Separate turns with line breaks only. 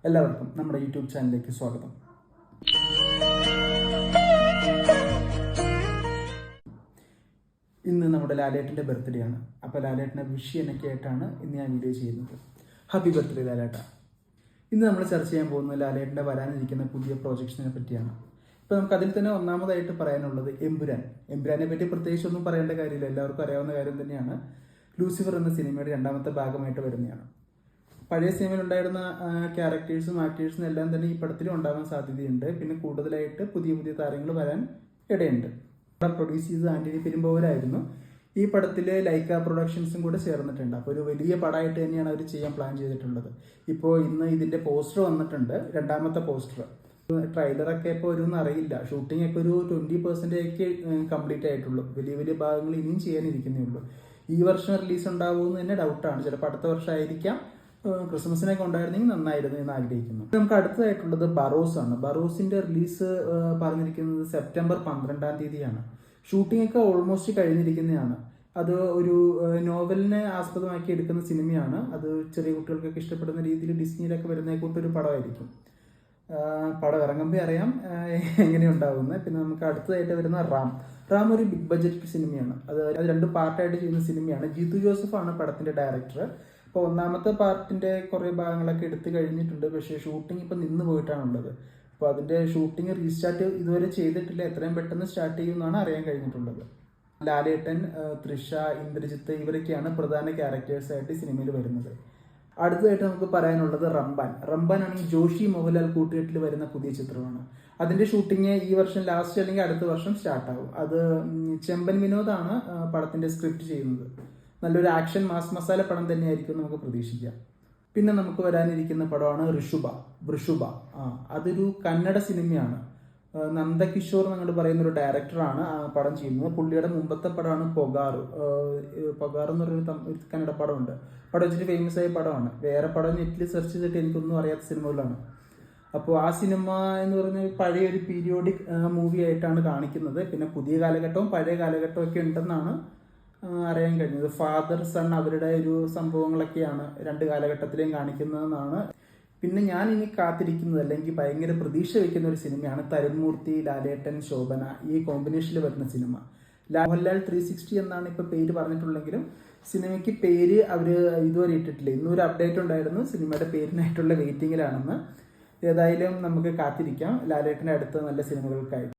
എല്ലാവർക്കും നമ്മുടെ യൂട്യൂബ് ചാനലിലേക്ക് സ്വാഗതം. ഇന്ന് നമ്മുടെ ലാലേട്ടൻ്റെ ബർത്ത്ഡേ ആണ്. അപ്പോൾ ലാലേട്ടൻ്റെ വിഷ് എന്നൊക്കെ ആയിട്ടാണ് ഇന്ന് ഞാൻ വീഡിയോ ചെയ്യുന്നത്. ഹാപ്പി ബർത്ത്ഡേ ലാലേട്ട. ഇന്ന് നമ്മൾ ചർച്ച ചെയ്യാൻ പോകുന്നത് ലാലേട്ടൻ്റെ വരാനിരിക്കുന്ന പുതിയ പ്രോജക്ട്സിനെ പറ്റിയാണ്. ഇപ്പോൾ നമുക്ക് അതിൽ തന്നെ ഒന്നാമതായിട്ട് പറയാനുള്ളത് എമ്പുരാനെ പറ്റി പ്രത്യേകിച്ച് ഒന്നും പറയേണ്ട കാര്യമില്ല, എല്ലാവർക്കും അറിയാവുന്ന കാര്യം തന്നെയാണ്. ലൂസിഫർ എന്ന സിനിമയുടെ രണ്ടാമത്തെ ഭാഗമായിട്ട് വരുന്നതാണ്. പഴയ സിനിമയിലുണ്ടായിരുന്ന ക്യാരക്ടേഴ്സും ആക്ടേഴ്സും എല്ലാം തന്നെ ഈ പടത്തിലും ഉണ്ടാകാൻ സാധ്യതയുണ്ട്. പിന്നെ കൂടുതലായിട്ട് പുതിയ പുതിയ താരങ്ങൾ വരാൻ ഇടയുണ്ട്. പ്രൊഡ്യൂസ് ചെയ്തത് ആന്റണി പെരുമ്പാവൂരായിരുന്നു. ഈ പടത്തിൽ ലൈക്ക പ്രൊഡക്ഷൻസും കൂടെ ചേർന്നിട്ടുണ്ട്. അപ്പോൾ ഒരു വലിയ പടമായിട്ട് തന്നെയാണ് അവർ ചെയ്യാൻ പ്ലാൻ ചെയ്തിട്ടുള്ളത്. ഇപ്പോൾ ഇന്ന് ഇതിൻ്റെ പോസ്റ്റർ വന്നിട്ടുണ്ട്, രണ്ടാമത്തെ പോസ്റ്റർ. ട്രെയിലറൊക്കെ ഇപ്പോൾ വരുമെന്ന് അറിയില്ല. ഷൂട്ടിംഗ് ഒക്കെ ഒരു 20% കംപ്ലീറ്റ് ആയിട്ടുള്ളൂ. വലിയ വലിയ ഭാഗങ്ങൾ ഇനിയും ചെയ്യാനിരിക്കുന്നേ ഉള്ളൂ. ഈ വർഷം റിലീസ് ഉണ്ടാവുമെന്ന് തന്നെ ഡൗട്ടാണ്. ചിലപ്പോൾ അടുത്ത വർഷമായിരിക്കാം. ക്രിസ്മസിനൊക്കെ ഉണ്ടായിരുന്നെങ്കിൽ നന്നായിരുന്നു എന്ന് ആഗ്രഹിക്കുന്നു. നമുക്ക് അടുത്തതായിട്ടുള്ളത് ബറോസ് ആണ്. ബറോസിന്റെ റിലീസ് പറഞ്ഞിരിക്കുന്നത് സെപ്റ്റംബർ 12 ഷൂട്ടിംഗ് ഒക്കെ ഓൾമോസ്റ്റ് കഴിഞ്ഞിരിക്കുന്നതാണ്. അത് ഒരു നോവലിനെ ആസ്പദമാക്കി എടുക്കുന്ന സിനിമയാണ്. അത് ചെറിയ കുട്ടികൾക്കൊക്കെ ഇഷ്ടപ്പെടുന്ന രീതിയിൽ ഡിസ്നിയിലൊക്കെ വരുന്ന കൂട്ടൊരു പടമായിരിക്കും. പടം ഇറങ്ങുമ്പോൾ അറിയാം എങ്ങനെയുണ്ടാവുന്നത്. പിന്നെ നമുക്ക് അടുത്തതായിട്ട് വരുന്ന റാം ഒരു ബിഗ് ബഡ്ജറ്റ് സിനിമയാണ്. അത് 2 പാർട്ടായിട്ട് ചെയ്യുന്ന സിനിമയാണ്. ജീത്തു ജോസഫാണ് പടത്തിന്റെ ഡയറക്ടർ. ഇപ്പോൾ ഒന്നാമത്തെ പാർട്ടിന്റെ കുറേ ഭാഗങ്ങളൊക്കെ എടുത്തു കഴിഞ്ഞിട്ടുണ്ട്. പക്ഷേ ഷൂട്ടിംഗ് ഇപ്പം നിന്ന് പോയിട്ടാണുള്ളത്. അപ്പോൾ അതിന്റെ ഷൂട്ടിംഗ് റീസ്റ്റാർട്ട് ഇതുവരെ ചെയ്തിട്ടില്ല. എത്രയും പെട്ടെന്ന് സ്റ്റാർട്ട് ചെയ്യുമെന്നാണ് അറിയാൻ കഴിഞ്ഞിട്ടുള്ളത്. ലാലേട്ടൻ, തൃഷ, ഇന്ദ്രജിത്ത് ഇവരൊക്കെയാണ് പ്രധാന ക്യാരക്ടേഴ്സായിട്ട് സിനിമയിൽ വരുന്നത്. അടുത്തതായിട്ട് നമുക്ക് പറയാനുള്ളത് റംബാൻ ആണെങ്കിൽ ജോഷി മോഹൻലാൽ കൂട്ടുകെട്ടിൽ വരുന്ന പുതിയ ചിത്രമാണ്. അതിന്റെ ഷൂട്ടിംഗ് ഈ വർഷം ലാസ്റ്റ് അല്ലെങ്കിൽ അടുത്ത വർഷം സ്റ്റാർട്ടാകും. അത് ചെമ്പൻ വിനോദാണ് പടത്തിന്റെ സ്ക്രിപ്റ്റ് ചെയ്യുന്നത്. നല്ലൊരു ആക്ഷൻ മാസ് മസാല പടം തന്നെയായിരിക്കും നമുക്ക് പ്രതീക്ഷിക്കാം. പിന്നെ നമുക്ക് വരാനിരിക്കുന്ന പടമാണ് വൃഷുഭ. അതൊരു കന്നഡ സിനിമയാണ്. നന്ദകിഷോർ എന്നങ്ങോട്ട് പറയുന്ന ഒരു ഡയറക്ടറാണ് ആ പടം ചെയ്യുന്നത്. പുള്ളിയുടെ മുമ്പത്തെ പടമാണ് പൊഗാറ് എന്ന് പറയുന്ന കന്നഡ പടമുണ്ട്. പടം വെച്ചിട്ട് ഫേമസ് ആയ പടമാണ്. വേറെ പടം നെറ്റിൽ സെർച്ച് ചെയ്തിട്ട് എനിക്കൊന്നും അറിയാത്ത സിനിമകളാണ്. അപ്പോൾ ആ സിനിമ എന്ന് പറഞ്ഞാൽ പഴയ ഒരു പീരിയോഡിക് മൂവി ആയിട്ടാണ് കാണിക്കുന്നത്. പിന്നെ പുതിയ കാലഘട്ടവും പഴയ കാലഘട്ടവും ഒക്കെ ഉണ്ടെന്നാണ് അറിയാൻ കഴിഞ്ഞത്. ഫാദർ സൺ അവരുടെ ഒരു സംഭവങ്ങളൊക്കെയാണ് 2 കാലഘട്ടത്തിലെയും കാണിക്കുന്നതെന്നാണ്. പിന്നെ ഞാൻ ഇനി കാത്തിരിക്കുന്നത് അല്ലെങ്കിൽ ഭയങ്കര പ്രതീക്ഷ വയ്ക്കുന്ന ഒരു സിനിമയാണ് തരുൺമൂർത്തി, ലാലേട്ടൻ, ശോഭന ഈ കോമ്പിനേഷനിൽ വരുന്ന സിനിമ. മോഹൻലാൽ 360 എന്നാണ് ഇപ്പോൾ പേര് പറഞ്ഞിട്ടുള്ളെങ്കിലും സിനിമയ്ക്ക് പേര് അവർ ഇതുവരെ ഇട്ടിട്ടില്ല. ഇന്നൊരു അപ്ഡേറ്റ് ഉണ്ടായിരുന്നു സിനിമയുടെ പേരിനായിട്ടുള്ള വെയിറ്റിങ്ങിലാണെന്ന്. ഏതായാലും നമുക്ക് കാത്തിരിക്കാം ലാലേട്ടൻ്റെ അടുത്ത നല്ല സിനിമകൾക്കായി.